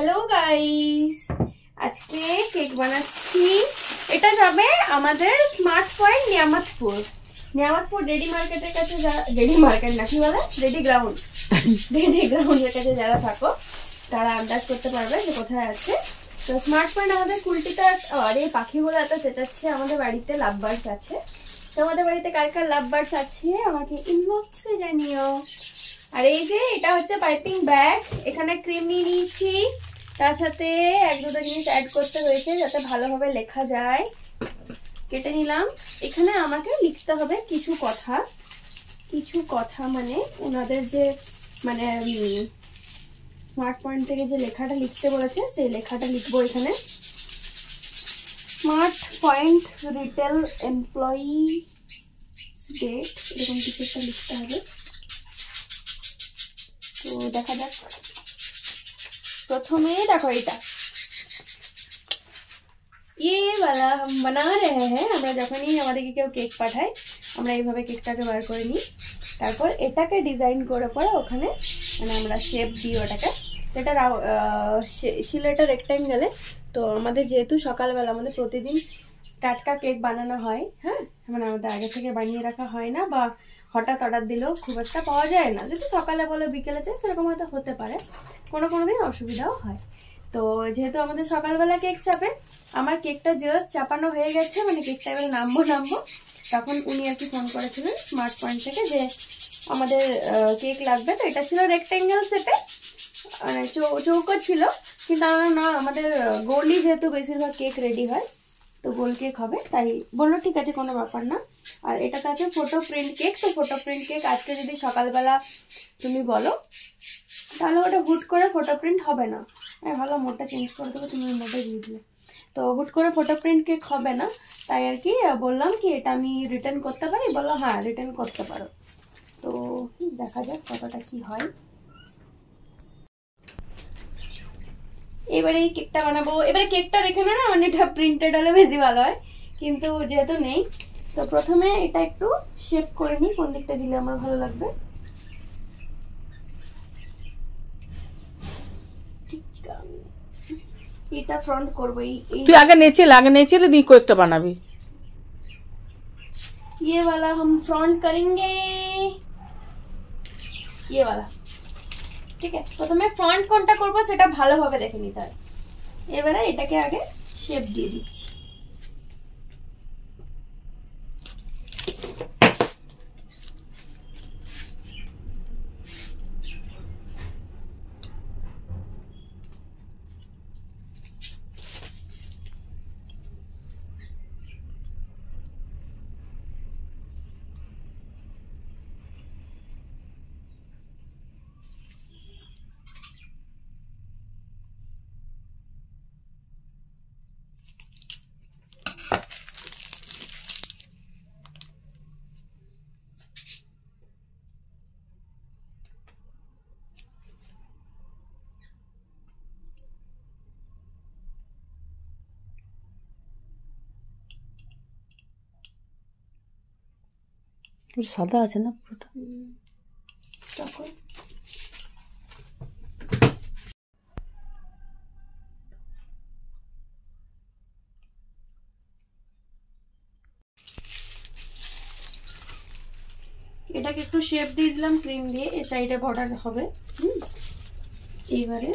Hello guys, আজকে cake বানাচ্ছি। এটা যাবে আমাদের স্মার্ট পয়েন্ট নিয়ামতপুর রেডি মার্কেটের কাছে। রেডি মার্কেট না, কি বলে, রেডি গ্রাউন্ডের কাছে যারা থাকো তারা আন্দাজ করতে পারবে যে কোথায় আছে। তো স্মার্ট পয়েন্ট আমাদের কুলটিতে। আর এই পাখিগুলো এত চেঁচাচ্ছে। আমাদের বাড়িতে লাভ বার্ডস আছে। তোমাদের বাড়িতে কার কার লাভ বার্ডস আছে আমাকে ইনবক্সে জানিও। আর এই যে এটা হচ্ছে পাইপিং ব্যাগ, এখানে ক্রিম নিয়ে নিয়েছি, তার সাথে এক দুটো জিনিস অ্যাড করতে হয়েছে যাতে ভালোভাবে লেখা যায়। কেটে নিলাম। এখানে আমাকে লিখতে হবে কিছু কথা, মানে ওনাদের যে মানে স্মার্ট পয়েন্ট থেকে যে লেখাটা লিখতে বলেছে সেই লেখাটা লিখবো এখানে। Smart point retail employee date, এরকম কিছু একটা লিখতে হবে। তো দেখা যাক। প্রথমে দেখো এটা ये वाला हम बना रहे हैं। আমরা যখনই আমাদেরকে কেউ কেক পাঠায় আমরা এইভাবে কেকটাকে বার করে নিই, তারপর এটাকে ডিজাইন করে পরে ওখানে মানে আমরা শেপ দিই ওটাকে। এটা ছিল এটা রেক্ট্যাঙ্গেলে। তো আমাদের যেহেতু সকালবেলা আমাদের প্রতিদিন টাটকা কেক বানানো হয়, হ্যাঁ, মানে আমাদের আগে থেকে বানিয়ে রাখা হয় না, বা হঠাৎ অর্ডার দিলেও খুব একটা পাওয়া যায় না। যদি সকালে বলে বিকেলে চাই সেরকম হয়তো হতে পারে, কোনো দিন অসুবিধাও হয়। তো যেহেতু আমাদের সকালবেলা কেক চাপে, আমার কেকটা জাস্ট চাপানো হয়ে গেছে, মানে কেকটা এবার নামবো তখন উনি আর কি ফোন করেছিলেন স্মার্ট পয়েন্ট থেকে যে আমাদের কেক লাগবে। তো এটা ছিল রেক্ট্যাঙ্গেল শেপে, মানে চৌকো ছিল, কিন্তু না আমাদের গোলই যেহেতু বেশিরভাগ কেক রেডি হয়, তো গোল কেক হবে, তাই বললো ঠিক আছে কোনো ব্যাপার না। আর এটাতে আছে ফটো প্রিন্ট কেক। তো ফটো প্রিন্ট কেক আজকে যদি সকালবেলা তুমি বলো তাহলে ওটা হুট করে ফটো প্রিন্ট হবে না। ভালো, মোডটা চেঞ্জ করে দেবো, তুমি মোডে দিয়ে দিলে। তো হুট করে ফটো প্রিন্ট কেক হবে না, তাই আর কি বললাম কি এটা আমি রিটার্ন করতে পারি। বললো হ্যাঁ রিটার্ন করতে পারো। তো দেখা যাক কতটা কি হয়। এবারে এই কেকটা বানাবো। এবারে কেকটা রেখে না মানে এটা প্রিন্টেড হলে বেশি ভালো হয়, কিন্তু যেহেতু নেই তো প্রথমে এটা একটু শেপ করে নিই কোন দিকটা দিলে আমার ভালো লাগবে। এটা ফ্রন্ট করবো। তুই আগে নেচেলে দিয়ে কয়েকটা বানাবি। ये वाला हम फ्रंट करेंगे, ये वाला, ঠিক আছে। প্রথমে ফ্রন্ট কোনটা করব সেটা ভালোভাবে দেখে নিতে হয়। এবারে এটাকে আগে শেপ দিয়ে দিচ্ছি। সাদা আছে না পুরোটা। এটাকে একটু শেপ দিয়ে দিলাম ক্রিম দিয়ে, এই সাইডে বর্ডার হবে। এইবারে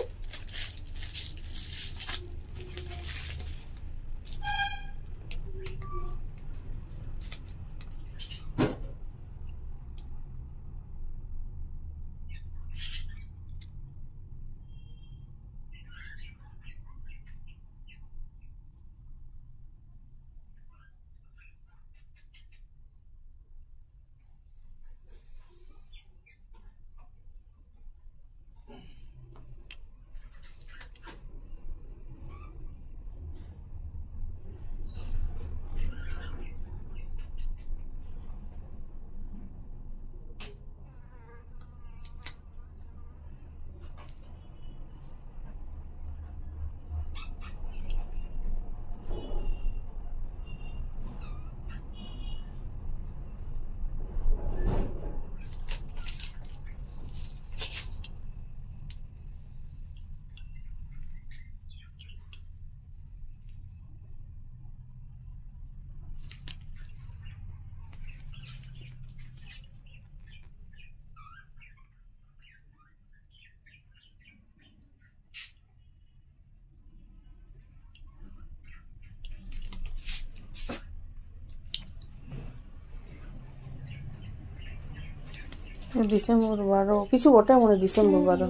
ডিসেম্বর 12 কিছু বটে মনে ডিসেম্বর 12।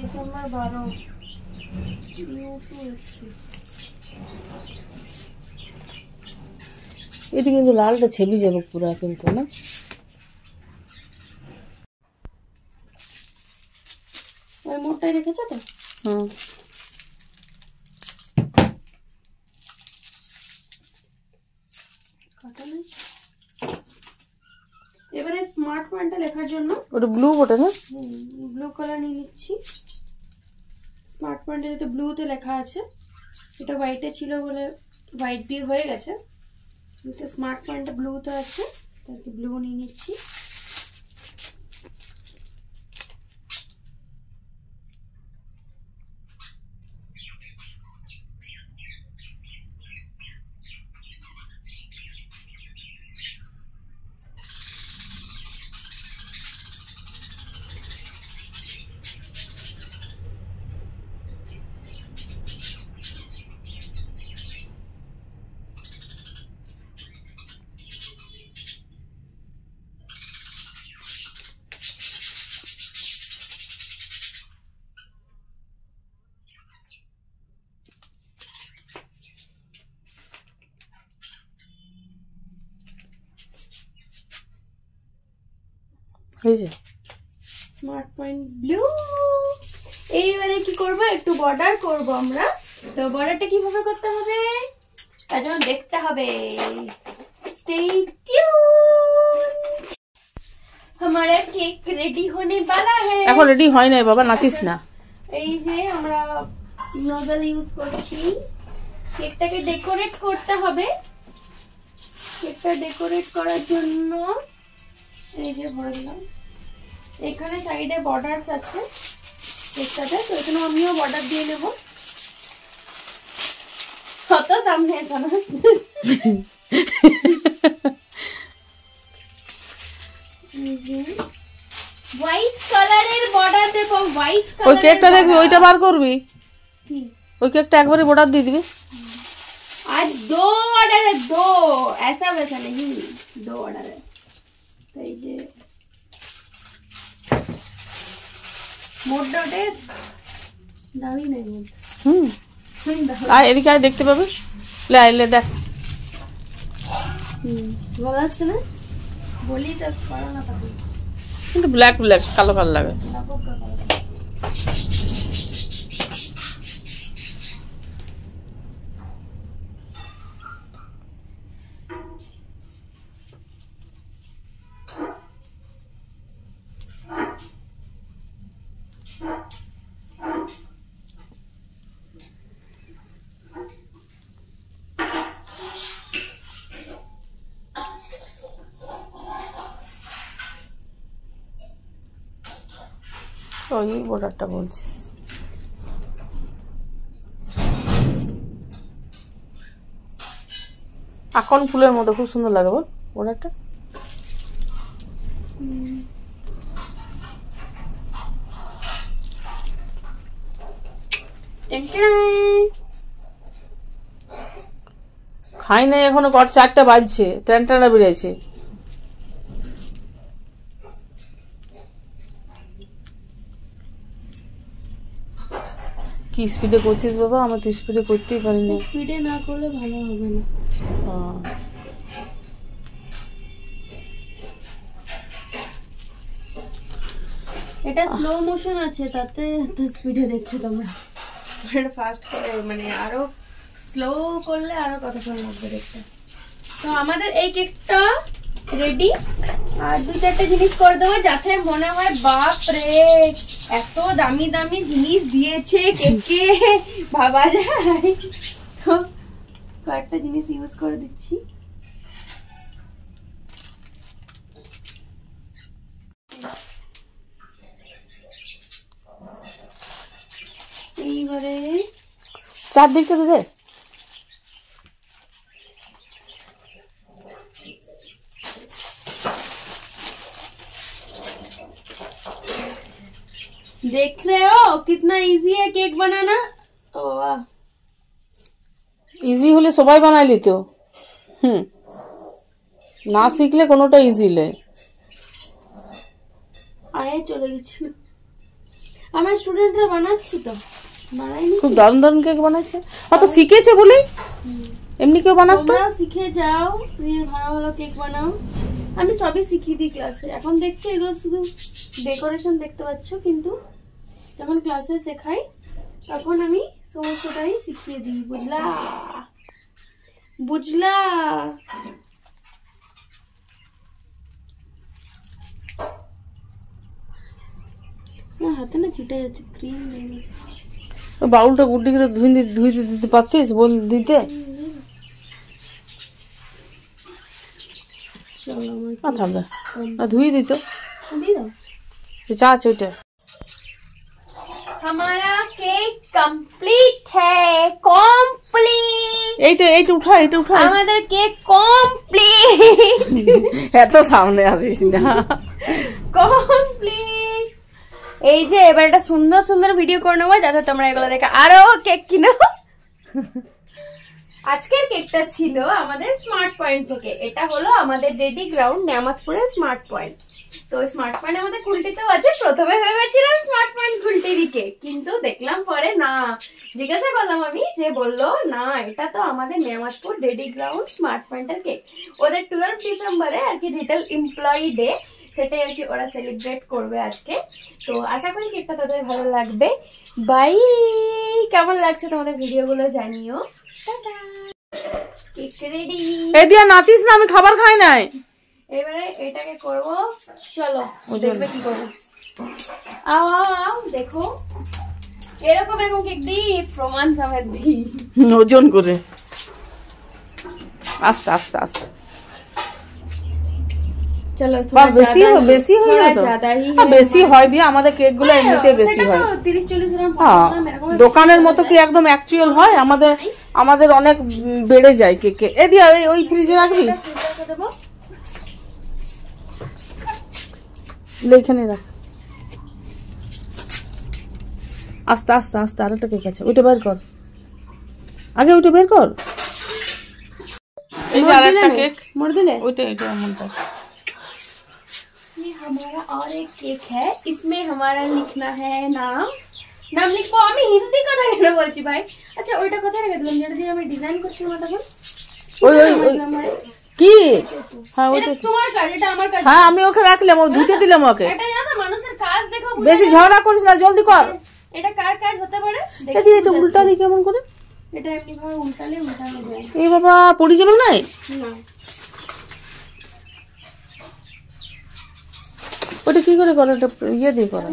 ডিসেম্বর 12 এটা কিন্তু লালটা ছেবি যাবে পুরা কিন্তু না। ওই মোটটাই রেখেছো তো? হুম এবারে স্মার্ট পয়েন্টটা লেখার জন্য ওটা ব্লু বটে না, ব্লু কালার নিয়ে নিচ্ছি। স্মার্ট পয়েন্টে যেহেতু ব্লুতে লেখা আছে, এটা হোয়াইটে ছিল বলে হোয়াইট দিয়ে হয়ে গেছে, যেহেতু স্মার্ট পয়েন্টটা ব্লুতে আছে তাকে ব্লু নিয়ে নিচ্ছি। হয়েছে স্মার্ট পয়েন্ট ব্লু। এইবারে কি করব, একটু বর্ডার করব আমরা। তো বর্ডারটা কিভাবে করতে হবে তার জন্য দেখতে হবে। Stay tuned. हमारा केक रेडी होने वाला है। এখন রেডি হয় না বাবা, নাচিস না। এই যে আমরা নজল ইউজ করছি, কেকটাকে ডেকোরেট করতে হবে। কেকটা ডেকোরেট করার জন্য এই যে ভরে দিলাম। এখানে সাইডে বর্ডারস আছে কেকটাতে, তো এখানে আমিও বর্ডার দিয়ে নেব। কত সামনে এসো না। হোয়াইট কালারের বর্ডার দেব। হোয়াইট কালার ওই কেকটা দেখবি, ওইটা বার করবি, ওই কেকটা একবারে বর্ডার দিয়ে দিবি। आज दो ऑर्डर है, दो, ऐसा वैसा नहीं, दो ऑर्डर है। तो ये মোট ডটে দামি নেই মোট। আয় এদিকে আয়, দেখতে পাবি। লে আইলে দেখ। ভালো আসছে না? বলি তো করো না তখন। কিন্তু ব্ল্যাক ব্ল্যাক কালো কালো লাগে। ওই বর্ডারটা বলছিস। আকন ফুলের মতো খুব সুন্দর লাগে বল বর্ডারটা। খাই নাই এখনো, কট 4টা বাজছে, ট্যানটানা বেড়েছে। কি স্পিডে করছিস বাবা? আমার তো স্পিডে করতেই পারি না। স্পিডে না করলে ভালো হবে না। এটা স্লো মোশন আছে, তাতে এত স্পিডে দেখছো তোমরা। এটা ফাস্ট করে মানে আরো স্লো করলে আরো কতক্ষণ লাগবে দেখতে। তো আমাদের এই কেকটা রেডি। আর 2-4টা জিনিস করে দেবো যাতে মনে হয় বাপ রে এত দামি দামি জিনিস দিয়েছে কেকে, ভাবা যায়। তো কয়েকটা জিনিস ইউজ করে দিচ্ছি। এইবারে চারদিকটা দে। देख रहे हो कितना इजी है केक बनाना। ओ वाह, ইজি হলে সবাই বানাই লিত। না শিখলে কোনোটা ইজি নয়। আয়ে চলে গেছিল। আমার স্টুডেন্টরা বানাচ্ছে তো, বানাইনি। খুব দারুণ দারুণ কেক বানাচ্ছে, হয়তো শিখেছে বলেই। এমনি কেউ বানাতো, তোমরাও শিখে যাও, দিয়ে ভালো ভালো কেক বানাও। আমি সবই শিখিয়ে দিই ক্লাসে। এখন দেখছো এগুলো শুধু ডেকোরেশন দেখতে পাচ্ছ, কিন্তু যখন ক্লাসে শেখাই তখন আমি সমস্তটাই শিখিয়ে দিই। বুঝলা বুঝলা? হাতে না ছিটে যাচ্ছে ক্রিম। বাউলটা গুড্ডিকে তো ধুইতে দিতে পারছিস, বল দিতে। থাকবে না, ধুই দিত। চা আছে ওইটা। हमारा केक कंप्लीट है, कंप्लीट। এইটা উঠা, এটা উঠা। আমাদের কেক কমপ্লিট। এত সামনে আসিস না। কমপ্লিট। এই যে এবার একটা সুন্দর সুন্দর ভিডিও করে নেবো, যাতে তোমরা এগুলো দেখে আরো কেক কিনো। আজকের কেকটা ছিল আমাদের স্মার্ট পয়েন্ট থেকে। এটা হলো আমাদের রেডি গ্রাউন্ড নিয়ামতপুরের স্মার্ট পয়েন্ট। তো স্মার্ট পয়েন্ট আমাদের কুলটিতেও আছে। প্রথমে ভেবেছিলাম স্মার্ট পয়েন্ট কুলটিরই কেক, কিন্তু দেখলাম পরে না, জিজ্ঞাসা করলাম আমি, যে বললো না এটা তো আমাদের নিয়ামতপুর রেডি গ্রাউন্ড স্মার্ট পয়েন্টের কেক। ওদের 12 ডিসেম্বরে আর কি রিটেল এমপ্লয়ি ডে, সেটাই আর কি ওরা সেলিব্রেট করবে আজকে। তো আশা করি কেকটা তাদের ভালো লাগবে। বাই। কেমন লাগছে তোমাদের ভিডিওগুলো জানিও। টাটা। Cake ready. এই দিয়া নাচিস না, আমি খাবার খাই নাই। এবারে এটাকে করব, চলো দেখবে কি করব। আও আও আও, দেখো এরকম এরকম কেক দি প্রমাণ সমেত দি, ওজন করে আস্তে আস্তে আস্তে। চলো বেশি বেশি হয় না তো, বেশি হয় দিয়ে আমাদের কেক গুলো এমনিতে বেশি হয়। 30-40 গ্রাম এরকম দোকানের মতো কি একদম অ্যাকচুয়াল হয়? আমাদের অনেক বেড়ে যায় কেকে। এ দিয়া ওই ফ্রিজে রাখবি, এখানে রাখ। আস্তে আস্তে আস্তে। আর একটা কেক আছে, ওইটা বের কর আগে, ওইটা বের কর। এই যে আরেকটা কেক মোড় দিলে, ওইটা এমনটা। ये हमारा और एक केक है, इसमें हमारा लिखना है नाम लिखबो। আমি হিন্দি কথা কেন বলছি ভাই? আচ্ছা ওইটা কোথায় রেখে দিলাম, যেটা দিয়ে আমি ডিজাইন করছিলাম তখন? ওই কি? হ্যাঁ ওইটা তোমার কাজ, এটা আমার কাজ। হ্যাঁ আমি ওকে রাখলাম, ও ধুতে দিলাম ওকে। এটা জানো মানুষের কাজ দেখো, বেশি ঝগড়া করিস না, জলদি কর। এটা কার কাজ হতে পারে? দেখি এটা উল্টা দি কেমন করে। এটা এমনি ভাবে উল্টালে উল্টানো যায়। এই বাবা পড়ি যাবে না? না ওটা কি করে করো? এটা ইয়ে দিয়ে করো।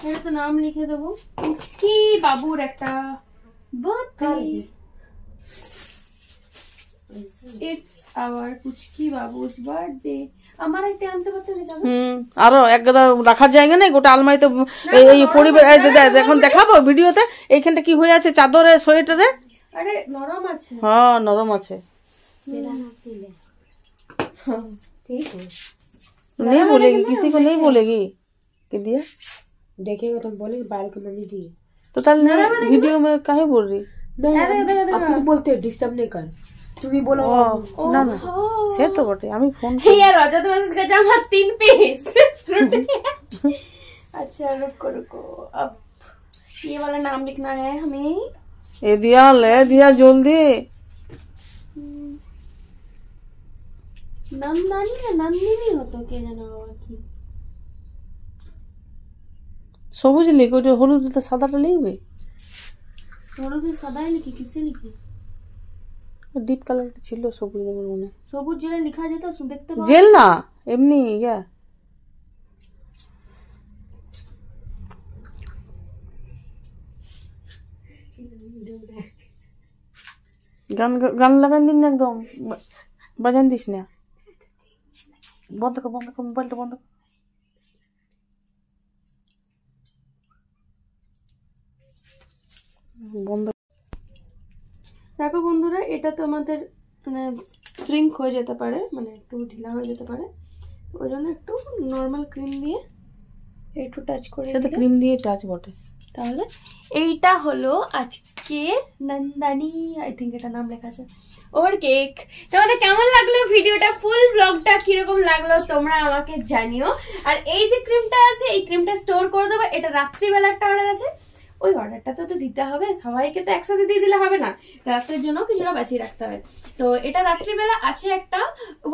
এটা তো নাম লিখে দেবো। পুচকি বাবুর একটা birthday. It's our Puchki Babu's birthday. আমার একটা আনতে পারতে না? আরো এক গাদা রাখার জায়গা নেই, গোটা আলমারিতে এই পরিবার। এখন দেখাবো ভিডিওতে এইখানটা কি হয়ে আছে, চাদরে সোয়েটারে। আরে নরম আছে। হ্যাঁ নরম আছে। नहीं बोलेगी, किसी को नहीं बोलेगी कि दिया देखेगा तो बोलेगी बाल को मम्मी दी। तो कल वीडियो में काहे बोल रही? आप बोलते डिस्टर्ब नहीं कर, তুমি বলো না না সে তো বটে। আমি ফোন यार रजत मैसेज का जामा 3 पीस। अच्छा रुको अब ये वाला नाम लिखना है हमें। ए दिया ले दिया जल्दी। नंदनी ना नंदिनी हो तो কে জানা বাবা কি? সবুজ লিখ, ওটা হলুদ তো সাদাটা লিখবে। হলুদ সাদাই লিখি, কিসে লিখি? ডিপ কালারটা ছিল সবুজ রঙের মনে। সবুজ জেলে লেখা যেত, দেখতে পাবো। জেল না এমনি ইয়া। গান লাগান দিন না, একদম বাজান দিস না। বন্ধ কর মোবাইলটা বন্ধ কর। বন্ধ। দেখো বন্ধুরা, এটা তো আমাদের মানে শ্রিঙ্ক হয়ে যেতে পারে, মানে একটু ঢিলা হয়ে যেতে পারে। ওই জন্য একটু নর্মাল ক্রিম দিয়ে একটু টাচ করে। সেটা ক্রিম দিয়ে টাচ বটে। তাহলে এইটা হলো আজকে নন্দানি, আই থিঙ্ক এটা নাম লেখা আছে, ওর কেক। তোমাদের কেমন লাগলো ভিডিওটা, ফুল ব্লগটা কিরকম লাগলো তোমরা আমাকে জানিও। আর এই যে ক্রিমটা আছে, এই ক্রিমটা স্টোর করে দেবো, এটা রাত্রিবেলা একটা অর্ডার আছে, ওই অর্ডারটা তো দিতে হবে, সবাইকে তো একসাথে দিয়ে দিলে হবে না, রাত্রের জন্য কিছুটা বাঁচিয়ে রাখতে হবে। তো এটা রাত্রিবেলা আছে একটা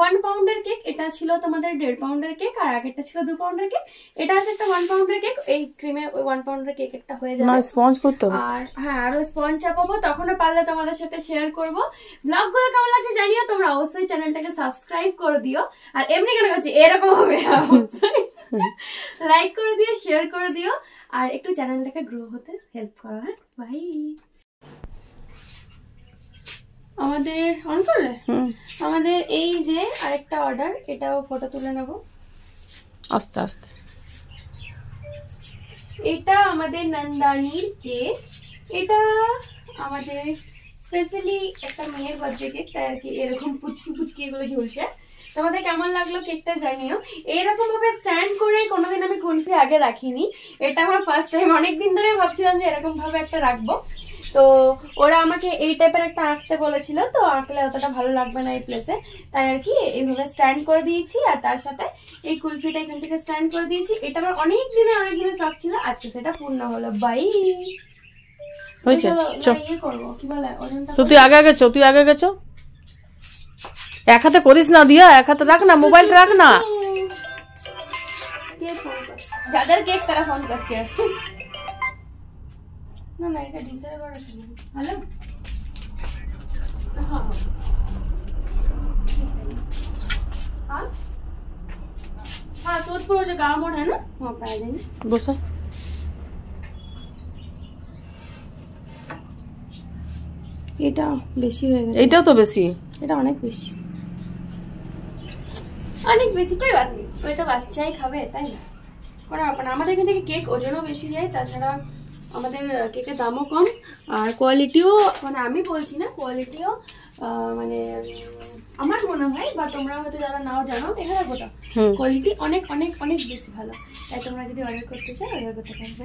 1 পাউন্ডের কেক, এটা ছিল তোমাদের 1.5 পাউন্ডের কেক, আর আগেরটা ছিল 2 পাউন্ডের কেক, এটা আছে একটা 1 পাউন্ডের কেক। এই ক্রিমে ওই 1 পাউন্ডের কেক একটা হয়ে যাবে, স্পঞ্জ করতে হবে। আর হ্যাঁ আরো স্পঞ্জ চাপাবো, তখনও পারলে তোমাদের সাথে শেয়ার করবো। ব্লগগুলো কেমন লাগছে জানিও, তোমরা অবশ্যই চ্যানেলটাকে সাবস্ক্রাইব করে দিও, আর এমনি কেন করছি এরকম হবে লাইক করে দিও, শেয়ার করে দিও, আর একটু চ্যানেলটাকে গ্রো হতে হেল্প করো। হ্যাঁ বাই। আমাদের অন করলে আমাদের এই যে আরেকটা অর্ডার, এটাও ফটো তুলে নেব আস্তে আস্তে। এটা আমাদের নন্দানির কেক, এটা আমাদের স্পেশালি একটা মেয়ের বার্থডে কেক, তাই আর কি এরকম পুচকি পুচকি এগুলো ঝুলছে। তোমাদের কেমন লাগলো কেকটা জানিও। এরকম ভাবে স্ট্যান্ড করে কোনোদিন আমি কুলফি আগে রাখিনি, এটা আমার ফার্স্ট টাইম। অনেকদিন ধরে ভাবছিলাম যে এরকম ভাবে একটা রাখবো, তো ওরা আমাকে এই টাইপের একটা আঁকতে বলেছিল, তো আঁকলে অতটা ভালো লাগবে না এই প্লেসে, তাই আর কি এইভাবে স্ট্যান্ড করে দিয়েছি, আর তার সাথে এই কুলফিটা এখান থেকে স্ট্যান্ড করে দিয়েছি। এটা আমার অনেক দিনের শখ ছিল, আজকে সেটা পূর্ণ হলো। বাই। হয়েছে ইয়ে করবো কি বলে ওজনটা, তো তুই আগে গেছো, তুই আগে গেছো, এক হাতে করিস না দিয়া, এক হাতে রাখ না, মোবাইলটা রাখ না। কে ফোন করছে? যাদের কেক তারা ফোন করছে। না না এটা ডিসাইড করেছি। হ্যালো হ্যাঁ हाँ हाँ सोदपुर जो गाँव मोड़ है ना वहाँ पे आ जाएंगे। বসা এটা বেশি হয়ে গেছে, এইটাও তো বেশি, এটা অনেক বেশি, অনেক বেশি। কই বাত নেই, ওই তো বাচ্চাই খাবে তাই না, কোনো ব্যাপার না। আমাদের এখান থেকে কেক ওজনও বেশি যায়, তাছাড়া আমাদের কেকের দামও কম, আর কোয়ালিটিও, মানে আমি বলছি না, কোয়ালিটিও মানে আমার মনে হয়, বা তোমরা হয়তো যারা নাও জানো, এখানে কোথাও কোয়ালিটি অনেক অনেক অনেক বেশি ভালো, তাই তোমরা যদি অর্ডার করতে চাও অর্ডার করতে পারো।